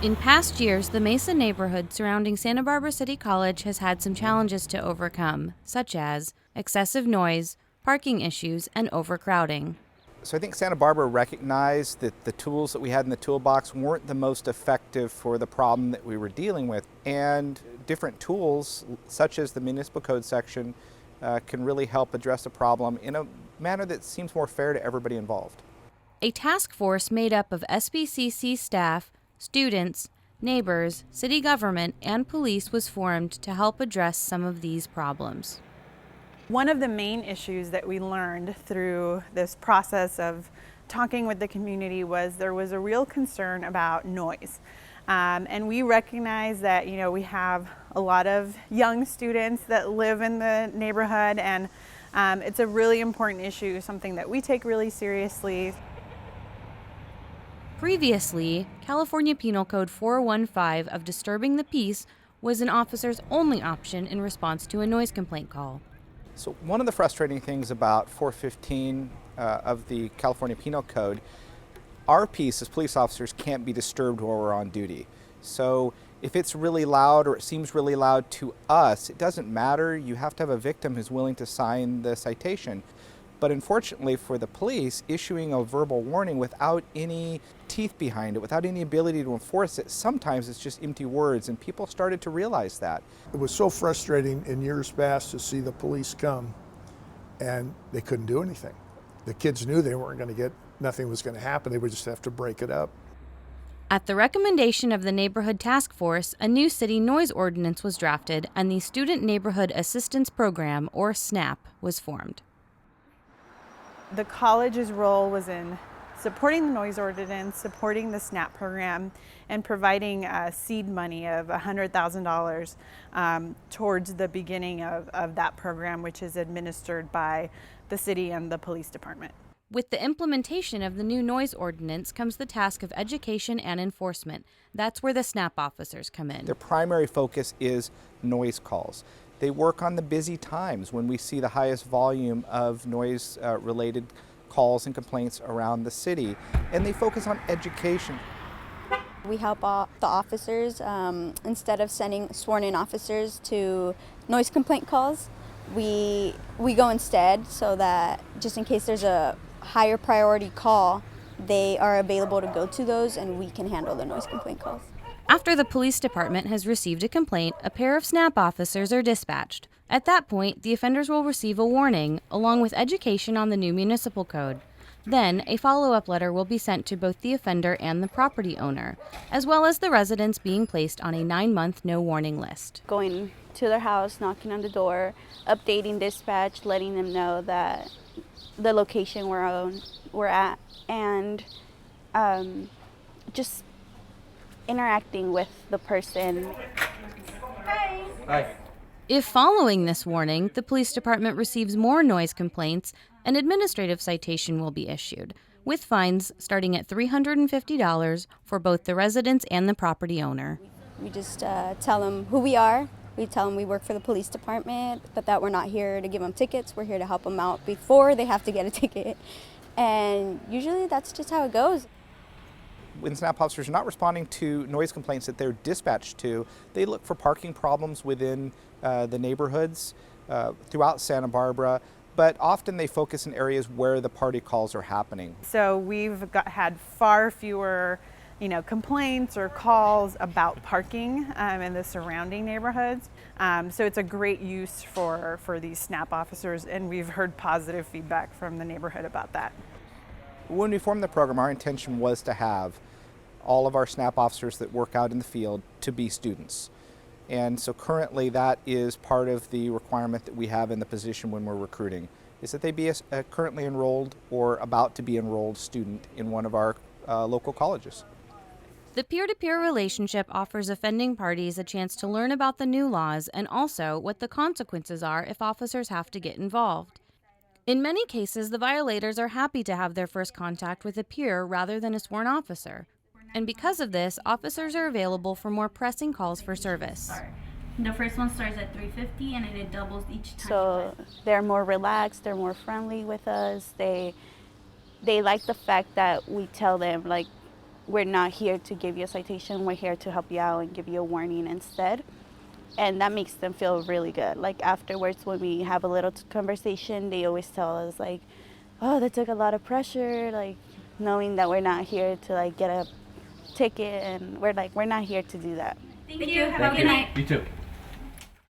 In past years, the Mesa neighborhood surrounding Santa Barbara City College has had some challenges to overcome, such as excessive noise, parking issues, and overcrowding. So I think Santa Barbara recognized that the tools that we had in the toolbox weren't the most effective for the problem that we were dealing with. And different tools, such as the municipal code section, can really help address the problem in a manner that seems more fair to everybody involved. A task force made up of SBCC staff, students, neighbors, city government, and police was formed to help address some of these problems. One of the main issues that we learned through this process of talking with the community was there was a real concern about noise. And we recognize that, we have a lot of young students that live in the neighborhood, and it's a really important issue, something that we take really seriously. Previously, California Penal Code 415 of disturbing the peace was an officer's only option in response to a noise complaint call. So one of the frustrating things about 415 of the California Penal Code, our peace as police officers can't be disturbed while we're on duty. So if it's really loud or it seems really loud to us, it doesn't matter. You have to have a victim who's willing to sign the citation. But unfortunately for the police, issuing a verbal warning without any teeth behind it, without any ability to enforce it, sometimes it's just empty words, and people started to realize that. It was so frustrating in years past to see the police come and they couldn't do anything. The kids knew they weren't going to get, nothing was going to happen, they would just have to break it up. At the recommendation of the Neighborhood Task Force, a new city noise ordinance was drafted and the Student Neighborhood Assistance Program, or SNAP, was formed. The college's role was in supporting the noise ordinance, supporting the SNAP program, and providing seed money of $100,000 towards the beginning of that program, which is administered by the city and the police department. With the implementation of the new noise ordinance comes the task of education and enforcement. That's where the SNAP officers come in. Their primary focus is noise calls. They work on the busy times when we see the highest volume of noise-related calls and complaints around the city, and they focus on education. We help the officers, instead of sending sworn-in officers to noise complaint calls, we go instead, so that just in case there's a higher priority call, they are available to go to those and we can handle the noise complaint calls. After the police department has received a complaint, a pair of SNAP officers are dispatched. At that point, the offenders will receive a warning, along with education on the new municipal code. Then, a follow-up letter will be sent to both the offender and the property owner, as well as the residents being placed on a 9-month no-warning list. Going to their house, knocking on the door, updating dispatch, letting them know that the location we're at, and just interacting with the person. Hi. If following this warning, the police department receives more noise complaints, an administrative citation will be issued, with fines starting at $350 for both the residents and the property owner. We just tell them who we are. We tell them we work for the police department, but that we're not here to give them tickets. We're here to help them out before they have to get a ticket. And usually that's just how it goes. When SNAP officers are not responding to noise complaints that they're dispatched to, they look for parking problems within the neighborhoods throughout Santa Barbara, but often they focus in areas where the party calls are happening. So we've had far fewer complaints or calls about parking in the surrounding neighborhoods. So it's a great use for these SNAP officers, and we've heard positive feedback from the neighborhood about that. When we formed the program, our intention was to have all of our SNAP officers that work out in the field to be students. And so currently that is part of the requirement that we have in the position when we're recruiting, is that they be a currently enrolled or about to be enrolled student in one of our local colleges. The peer-to-peer relationship offers offending parties a chance to learn about the new laws and also what the consequences are if officers have to get involved. In many cases, the violators are happy to have their first contact with a peer rather than a sworn officer. And because of this, officers are available for more pressing calls for service. The first one starts at $350 and it doubles each time. So they're more relaxed, they're more friendly with us. They like the fact that we tell them, like, we're not here to give you a citation, we're here to help you out and give you a warning instead. And that makes them feel really good. Like afterwards, when we have a little conversation, they always tell us like, oh, that took a lot of pressure, like knowing that we're not here to like get a ticket, and we're not here to do that. Thank you. Have a good night. You too.